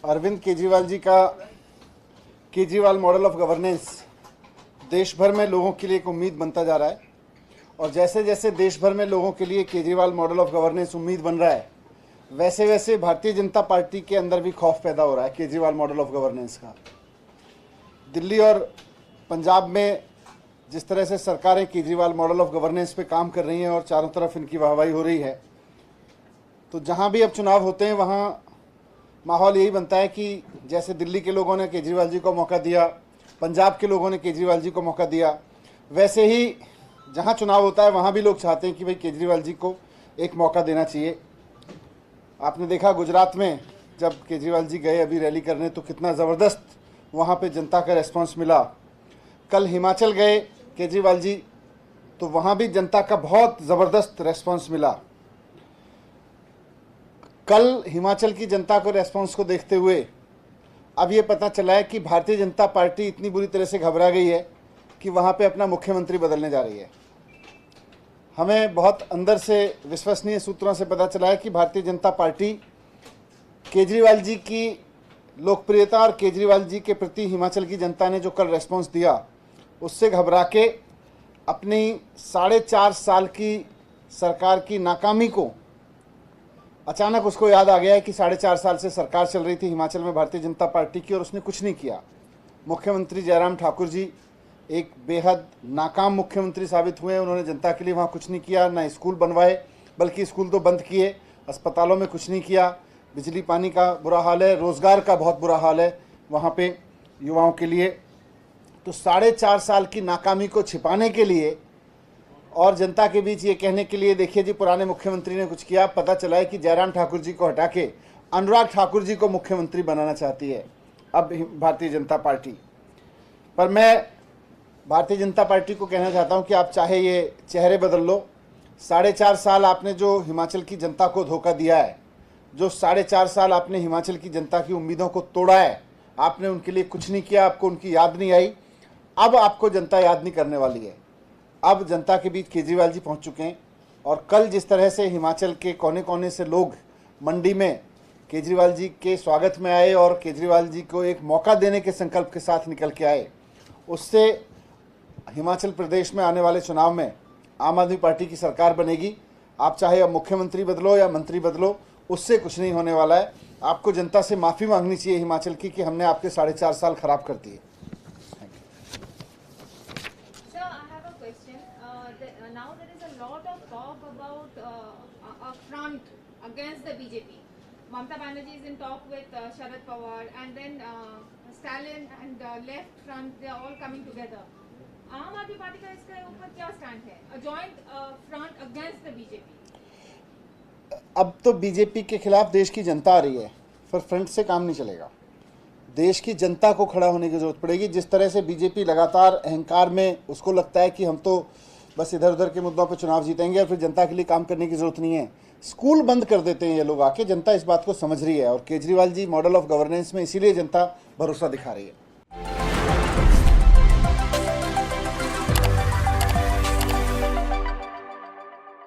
अरविंद केजरीवाल जी का Kejriwal model of governance देश भर में लोगों के लिए एक उम्मीद बनता जा रहा है। और जैसे जैसे देश भर में लोगों के लिए केजरीवाल मॉडल ऑफ गवर्नेंस उम्मीद बन रहा है, वैसे वैसे भारतीय जनता पार्टी के अंदर भी खौफ पैदा हो रहा है केजरीवाल मॉडल ऑफ गवर्नेंस का। दिल्ली और पंजाब में जिस तरह से सरकारें केजरीवाल मॉडल ऑफ गवर्नेंस पे काम कर रही हैं और चारों तरफ इनकी वाहवाही हो रही है, तो जहाँ भी अब चुनाव होते हैं वहाँ माहौल यही बनता है कि जैसे दिल्ली के लोगों ने केजरीवाल जी को मौका दिया, पंजाब के लोगों ने केजरीवाल जी को मौका दिया, वैसे ही जहाँ चुनाव होता है वहाँ भी लोग चाहते हैं कि भाई केजरीवाल जी को एक मौका देना चाहिए। आपने देखा गुजरात में जब केजरीवाल जी गए अभी रैली करने, तो कितना ज़बरदस्त वहाँ पे जनता का रेस्पॉन्स मिला। कल हिमाचल गए केजरीवाल जी, तो वहाँ भी जनता का बहुत ज़बरदस्त रेस्पॉन्स मिला। कल हिमाचल की जनता को रेस्पॉन्स को देखते हुए अब ये पता चला है कि भारतीय जनता पार्टी इतनी बुरी तरह से घबरा गई है कि वहाँ पे अपना मुख्यमंत्री बदलने जा रही है। हमें बहुत अंदर से विश्वसनीय सूत्रों से पता चला है कि भारतीय जनता पार्टी केजरीवाल जी की लोकप्रियता और केजरीवाल जी के प्रति हिमाचल की जनता ने जो कल रेस्पॉन्स दिया, उससे घबरा के अपनी 4.5 साल की सरकार की नाकामी को अचानक उसको याद आ गया है कि 4.5 साल से सरकार चल रही थी हिमाचल में भारतीय जनता पार्टी की और उसने कुछ नहीं किया। मुख्यमंत्री जयराम ठाकुर जी एक बेहद नाकाम मुख्यमंत्री साबित हुए हैं। उन्होंने जनता के लिए वहाँ कुछ नहीं किया, ना स्कूल बनवाए, बल्कि स्कूल तो बंद किए, अस्पतालों में कुछ नहीं किया, बिजली पानी का बुरा हाल है, रोज़गार का बहुत बुरा हाल है वहाँ पे युवाओं के लिए। तो 4.5 साल की नाकामी को छिपाने के लिए और जनता के बीच ये कहने के लिए, देखिए जी पुराने मुख्यमंत्री ने कुछ किया, पता चला है कि जयराम ठाकुर जी को हटा के अनुराग ठाकुर जी को मुख्यमंत्री बनाना चाहती है अब भारतीय जनता पार्टी। पर मैं भारतीय जनता पार्टी को कहना चाहता हूं कि आप चाहे ये चेहरे बदल लो, 4.5 साल आपने जो हिमाचल की जनता को धोखा दिया है, जो 4.5 साल आपने हिमाचल की जनता की उम्मीदों को तोड़ा है, आपने उनके लिए कुछ नहीं किया, आपको उनकी याद नहीं आई। अब आपको जनता याद नहीं करने वाली है। अब जनता के बीच केजरीवाल जी पहुंच चुके हैं और कल जिस तरह से हिमाचल के कोने कोने से लोग मंडी में केजरीवाल जी के स्वागत में आए और केजरीवाल जी को एक मौका देने के संकल्प के साथ निकल के आए, उससे हिमाचल प्रदेश में आने वाले चुनाव में आम आदमी पार्टी की सरकार बनेगी। आप चाहे अब मुख्यमंत्री बदलो या मंत्री बदलो, उससे कुछ नहीं होने वाला है। आपको जनता से माफ़ी मांगनी चाहिए हिमाचल की कि हमने आपके 4.5 साल खराब कर दिए। Now there is a lot of talk about a front against the BJP. Mamata Banerjee is in talk with Sharad Pawar, and then Stalin and left front, they are all coming together. आम आदमी party का इसके ऊपर क्या stand है? A joint front against the BJP. अब तो BJP के खिलाफ देश की जनता आ रही है, पर फ्रंट से काम नहीं चलेगा। देश की जनता को खड़ा होने की जरूरत पड़ेगी। जिस तरह से बीजेपी लगातार अहंकार में उसको लगता है कि हम तो बस इधर उधर के मुद्दों पर चुनाव जीतेंगे और फिर जनता के लिए काम करने की जरूरत नहीं है, स्कूल बंद कर देते हैं ये लोग आके। जनता इस बात को समझ रही है और Kejriwal ji model of governance में इसीलिए जनता भरोसा दिखा रही है।